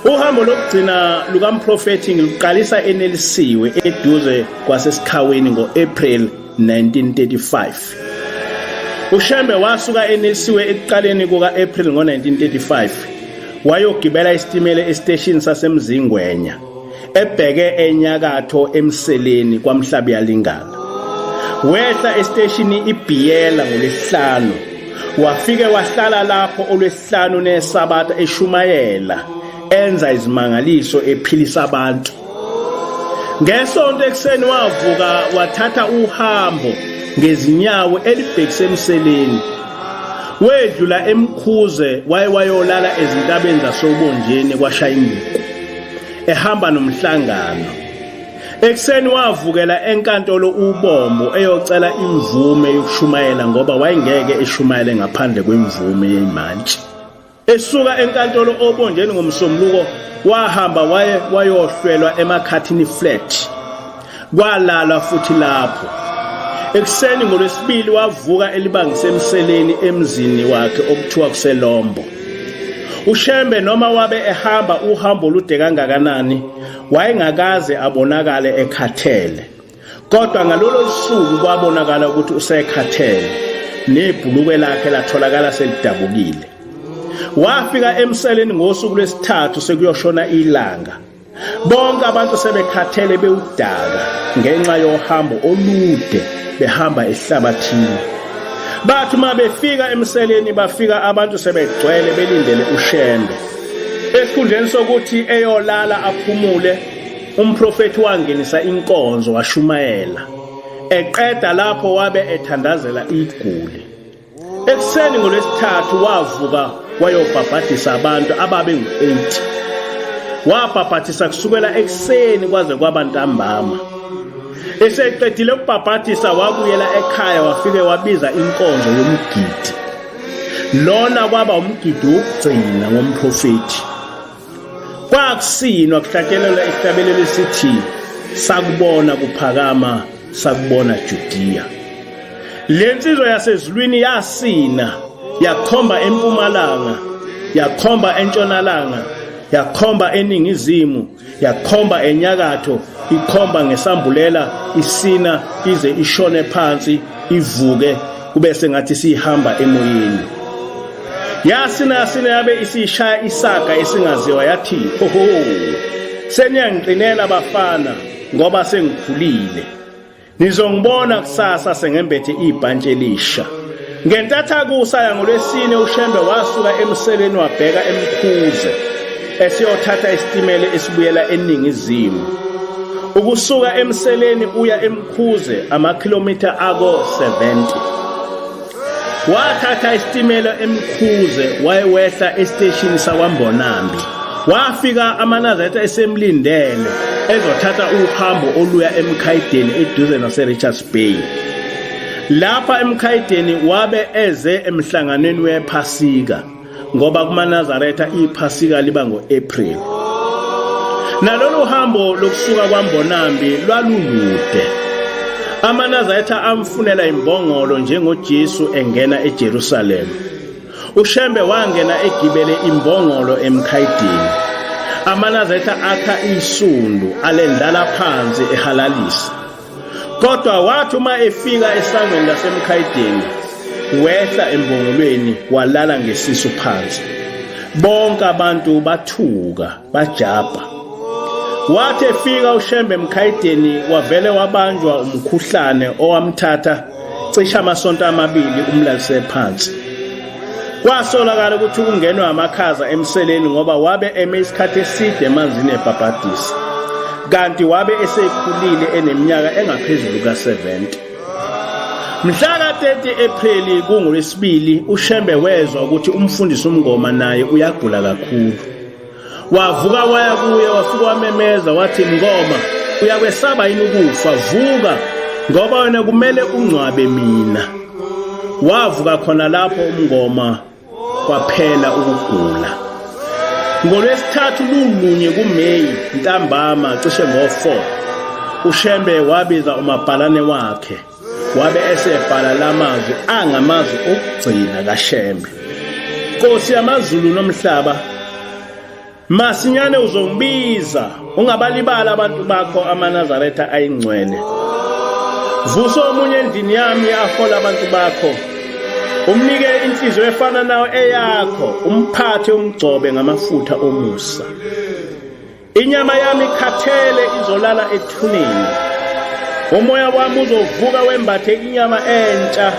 Uhambo lokugcina lukaMprofethi ngiluqalisa eNelisiwe eduze kwase Skhawini ngo-April 1935. UShembe wasuka eNelisiwe ekuqaleni kuka-April ngo-1935 wayogibela isitimela esteshini sase Mzingwenya ebheke enyakathi eMseleni kwaMhlabuyalingana. Wehla esteshini Ibheyela ngoLwesihlanu wafike wahlala lapho ngoLwesihlanu neSabatha eshumayela enza izimangaliso ephilisa abantu. Ngesonto ekseni wavuka wathatha uhambo ngezinyawo elibhekise eMseleni. Wedlula eMkhuze wayolala ezintabeni zasobonjeni kwashaya imbuku ehamba nomhlangano. Ekseni wavukela enkantolo uBombo eyocela imvume yokushumayela ngoba wayengeke eshumayele ngaphandle kwemvume yemantshi. Esuka enkantolo obonjeni ngomsombuluko wahamba wayohlwelwa emakhathini flat. Kwalala futhi lapho. Ekseni ngoLwesibili wavuka elibangise eMseleni emzini wakhe okuthiwa kuseLombo. UShembe noma wabe ehamba uhambo olude kangakanani wayengakaze abonakale ekhathele. Kodwa ngalolo suku kwabonakala ukuthi usekhathele nebhulukwe lakhe latholakala selidabukile. Wafika eMseleni ngosuku lwesithathu sekuyoshona ilanga. Bonke abantu sebekhathele bewudaka ngenxa yohambo olude behamba ehlabathini. Bathi mabefika eMseleni bafika abantu sebegcwele belindele uShembe. Esikhundleni sokuthi eyolala aphumule, umprofethi wangenisa Inkonzo washumayela. Eqeda lapho wabe ethandazela iguli. Ekseni ngoLwesithathu wavuka wayobhabhadisa abantu ababe ngu-8. Wabhabhathisa kusukela ekseni kwaze kwaba ntambama. Eseqedile ukubhabhathisa wabuyela ekhaya wafike wabiza inkonzo yomgidi. Lona kwaba umgidi wokugcina ngoMprofethi. Kwakusinwa kuhlatshelelwa isihlabelelo esithi sakubona kuphakama sakubona Judiya. Lensizwa yasezulwini yasina yakhomba empumalanga, yakhomba entshonalanga, yakhomba eningizimu, yakhomba enyakatho, ikhomba ngesambulela isina ize ishone phansi ivuke kube sengathi sihamba emoyeni. Yasina yabe isishaya isaga esingaziwa yathi hoho seniyangqinela bafana ngoba sengikhulile. Nizongibona kusasa sengembethe ibhantshi elisha. Ngentatha kusaya ngoLwesine uShembe wasuka eMseleni wabheka eMkhuze esiyothatha isitimela esibuyela eningizimu. Ukusuka eMseleni uya eMkhuze amakhilomitha ako-70. Wathatha isitimela eMkhuze wayewehla esteshini sakwaMbonambi. Wafika amaNazaretha esemlindele ezothatha uhambo oluya eMkhayideni eduze naseRichards Bay. Lapha eMkhayideni wabe eze emhlanganweni wePhasika ngoba kumaNazaretha iPhasika liba ngo-April. Nalolu hambo lokusuka kwaMbonambi lwalulude. AmaNazaretha amfunela imbongolo njengoJesu engena eJerusalem. UShembe wangena egibele imbongolo eMkhayideni. AmaNazaretha akha isundu alendlala phansi ehalalisa. Kodwa wathi uma efika esangweni laseMkhayideni wehla embongolweni walala ngesisu phansi. Bonke abantu bathuka bajabha. Wathi efika uShembe eMkhayideni wavele wabanjwa umkhuhlane owamthatha cisha amasonto amabili umlalise phansi. Kwasolakala ukuthi kungenwe amakhaza eMseleni ngoba wabe eme isikhathi eside emanzini ebhabhadisa. Kanti wabe esekhulile eneminyaka engaphezulu ka-70. Mhla ka-30 April kungoLwesibili uShembe wezwa ukuthi umfundisi uMngoma naye uyagula kakhulu. Wavuka waya kuye wafika wamemeza wathi Mngoma uyakwesaba yini ukufa? Vuka ngoba wena kumele ungcwabe mina. Wavuka khona lapho uMngoma kwaphela ukugula. NgoLwesithathu lunye kuMeyi ntambama cishe ngo-4 uShembe wabiza umabhalane wakhe wabe esebhala lamazwi angamazwi okugcina kaShembe. Nkosi yamaZulu nomhlaba, masinyane uzongibiza, ungabalibala abantu bakho amaNazaretha ayingcwele. Vusa omunye endini yami ahola abantu bakho, umnike inhliziyo efana nayo eyakho, umphathe umgcobe ngamafutha omusa. Inyama yami ikhathele izolala ethuneni, umoya wami uzovuka wembathe inyama entsha.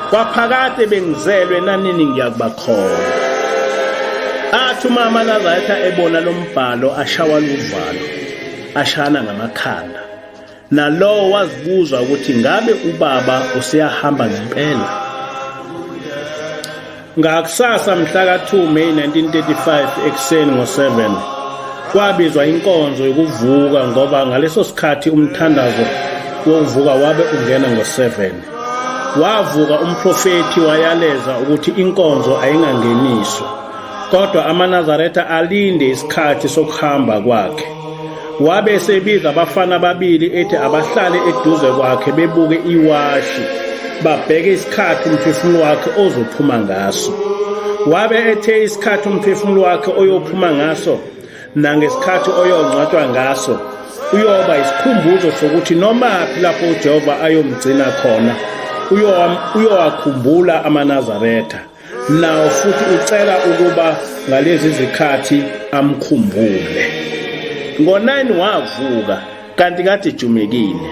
Kwaphakade bengizelwe nanini ngiyakubakhola. Athi uma amaNazaretha ebona lo mbhalo ashawa luvalo, ashana ngamakhanda, nalowo wazibuza ukuthi ngabe ubaba useyahamba ngempela. Ngakusasa mhla ka-2 May 1935 ekuseni ngo-7 kwabizwa inkonzo yokuvuka, ngoba ngaleso sikhathi umthandazo wokuvuka wabe ungena ngo-7. Wavuka umprofethi wayaleza ukuthi inkonzo ayingangeniswa, kodwa amaNazaretha alinde isikhathi sokuhamba kwakhe. Wabe esebiza abafana ababili ethi abahlale eduze kwakhe bebuke iwashi, babheke isikhathi umphefumulo wakhe ozophuma ngaso. Wabe ethe isikhathi umphefumulo wakhe oyophuma ngaso nangesikhathi oyongcwatshwa ngaso uyoba isikhumbuzo sokuthi nomaphi lapho uJehova ayomgcina khona uyowakhumbula amaNazaretha, nawo futhi ucela ukuba ngalezi zikhathi amkhumbule. Ngo-9 wavuka, kanti kade ejumekile.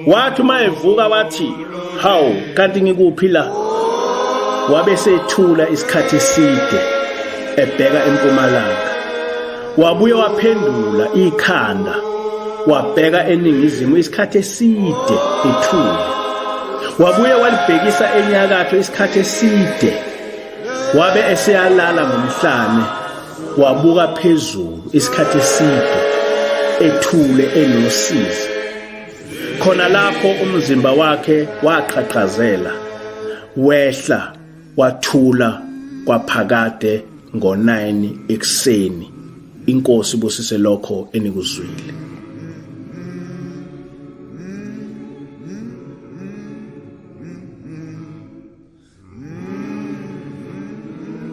Wathi uma evuka wathi, hawu, kanti ngikuphi la? Wabe sethula isikhathi eside ebheka empumalanga. Wabuye waphendula ikhanda, wabheka eningizimu isikhathi eside ethule. Wabuye walibhekisa enyakatho isikhathi eside. Wabe eseyalala ngomhlane, wabuka phezulu isikhathi eside ethule enosizi. Khona lapho umzimba wakhe waqhaqhazela, wehla wathula kwaphakade ngo-9 ekuseni. Inkosi busise lokho enikuzwile.